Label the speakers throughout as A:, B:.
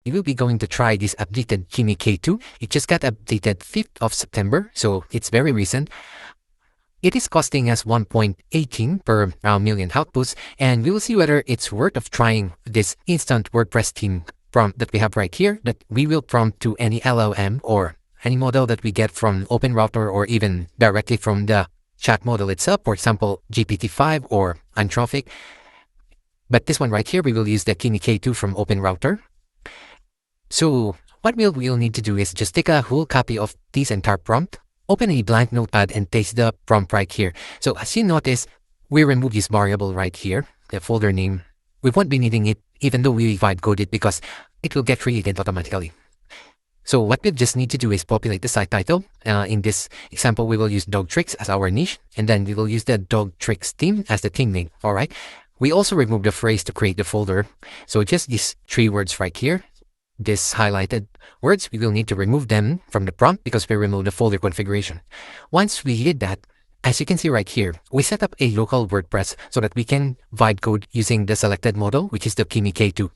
A: we will be going to try this updated KIMI K2. It just got updated 5th of September, so it's very recent. It is costing us 1.18 per million outputs, and we will see whether it's worth of trying this instant WordPress theme prompt that we have right here, that we will prompt to any LLM or any model that we get from OpenRouter or even directly from the chat model itself, for example, GPT-5 or Anthropic. But this one right here, we will use the KIMI K2 from OpenRouter. So what we'll need to do is just take a whole copy of this entire prompt, open a blank notepad and paste the prompt right here. So as you notice, we remove this variable right here, the folder name. We won't be needing it even though we vibe code it because it will get created automatically. So what we just need to do is populate the site title. In this example, we will use dog tricks as our niche, and then we will use the dog tricks theme as the theme name. All right. We also remove the phrase to create the folder. So just these 3 words right here, this highlighted words, we will need to remove them from the prompt because we removed the folder configuration. Once we did that, as you can see right here, we set up a local WordPress so that we can vibe code using the selected model, which is the KIMI K2.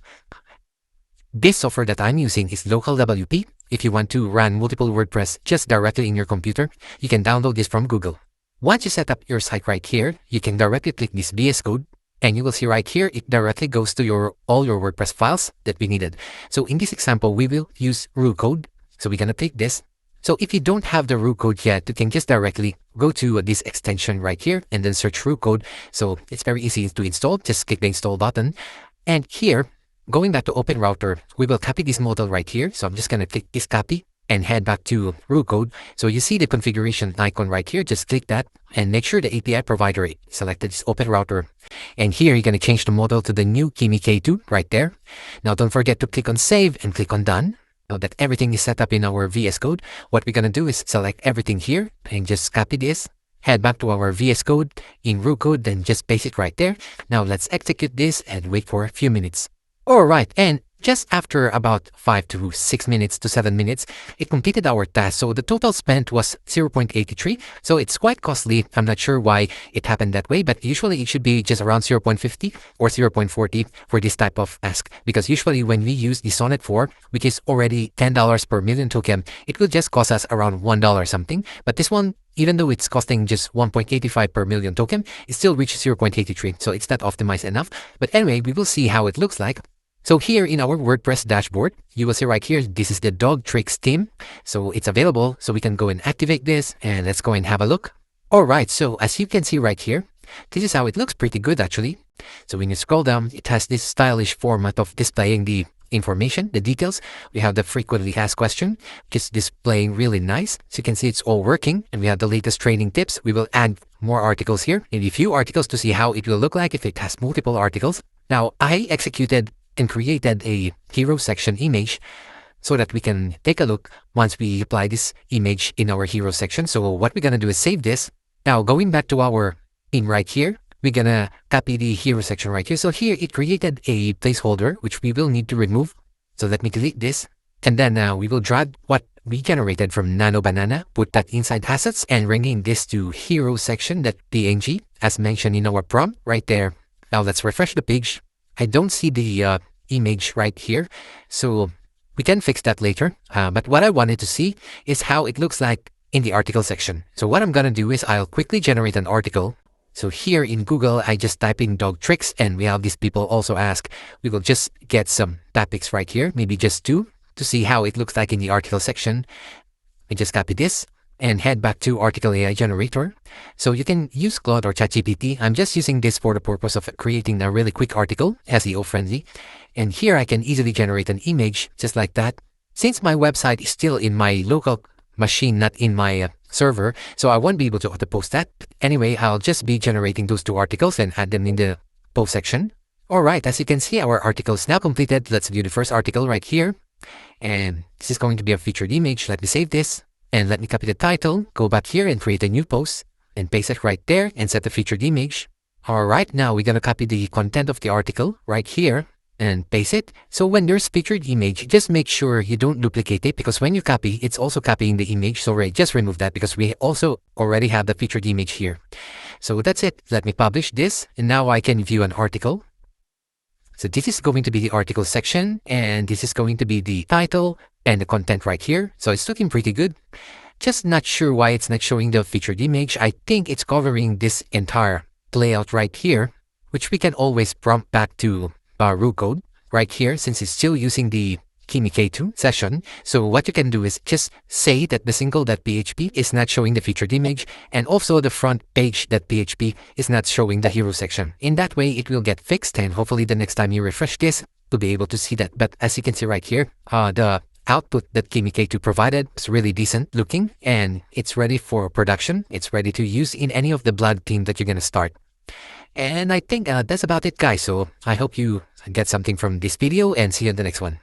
A: This software that I'm using is local WP. If you want to run multiple WordPress just directly in your computer, you can download this from Google. Once you set up your site right here, you can directly click this VS Code, and you will see right here, it directly goes to all your WordPress files that we needed. So in this example, we will use root code. So we're gonna click this. So if you don't have the root code yet, you can just directly go to this extension right here and then search root code. So it's very easy to install. Just click the install button. And here, going back to OpenRouter, we will copy this model right here. So I'm just gonna click this copy and head back to root code. So you see the configuration icon right here. Just click that and make sure the API provider selected is OpenRouter. And here you're going to change the model to the new KIMI K2 right there. Now don't forget to click on save and click on done. Now that everything is set up in our VS Code, what we're going to do is select everything here and just copy this. Head back to our VS Code in root code, then just paste it right there. Now let's execute this and wait for a few minutes. Alright, and just after about 5 to 6 minutes to 7 minutes, it completed our task. So the total spent was 0.83. So it's quite costly. I'm not sure why it happened that way, but usually it should be just around 0.50 or 0.40 for this type of ask. Because usually when we use the Sonnet 4, which is already $10 per million token, it will just cost us around $1 something. But this one, even though it's costing just 1.85 per million token, it still reaches 0.83. So it's not optimized enough. But anyway, we will see how it looks like. So here in our WordPress dashboard, you will see right here, this is the dog tricks theme. So it's available, so we can go and activate this and let's go and have a look. Alright, so as you can see right here, this is how it looks, pretty good actually. So when you scroll down, it has this stylish format of displaying the information, the details. We have the frequently asked question, which is displaying really nice. So you can see it's all working, and we have the latest training tips. We will add more articles here, maybe a few articles to see how it will look like if it has multiple articles. Now I executed and created a hero section image so that we can take a look once we apply this image in our hero section. So what we're gonna do is save this. Now going back to our in right here, we're gonna copy the hero section right here. So here it created a placeholder which we will need to remove. So let me delete this, and then we will drag what we generated from Nano Banana, put that inside assets, and rename this to hero section.png as mentioned in our prompt right there. Now let's refresh the page. I don't see the image right here, so we can fix that later. But what I wanted to see is how it looks like in the article section. So what I'm gonna do is I'll quickly generate an article. So here in Google, I just type in dog tricks, and we have these people also ask. We will just get some topics right here, maybe just 2, to see how it looks like in the article section. I just copy this and head back to Article AI Generator. So you can use Claude or ChatGPT. I'm just using this for the purpose of creating a really quick article, SEO friendly. And here I can easily generate an image just like that. Since my website is still in my local machine, not in my server, so I won't be able to auto-post that. Anyway, I'll just be generating those 2 articles and add them in the post section. Alright, as you can see, our article is now completed. Let's view the first article right here. And this is going to be a featured image. Let me save this. And let me copy the title, go back here and create a new post, and paste it right there and set the featured image. Alright, now we're gonna copy the content of the article right here and paste it. So when there's featured image, just make sure you don't duplicate it, because when you copy, it's also copying the image. So just remove that because we also already have the featured image here. So that's it. Let me publish this, and now I can view an article. So this is going to be the article section, and this is going to be the title and the content right here. So it's looking pretty good. Just not sure why it's not showing the featured image. I think it's covering this entire layout right here, which we can always prompt back to root code right here since it's still using the KIMI K2 session. So what you can do is just say that the single.php is not showing the featured image, and also the front page.php is not showing the hero section. In that way, it will get fixed, and hopefully the next time you refresh this, you'll be able to see that. But as you can see right here, the output that KIMI K2 provided is really decent looking, and it's ready for production. It's ready to use in any of the blog theme that you're going to start. And I think that's about it, guys. So I hope you get something from this video, and see you in the next one.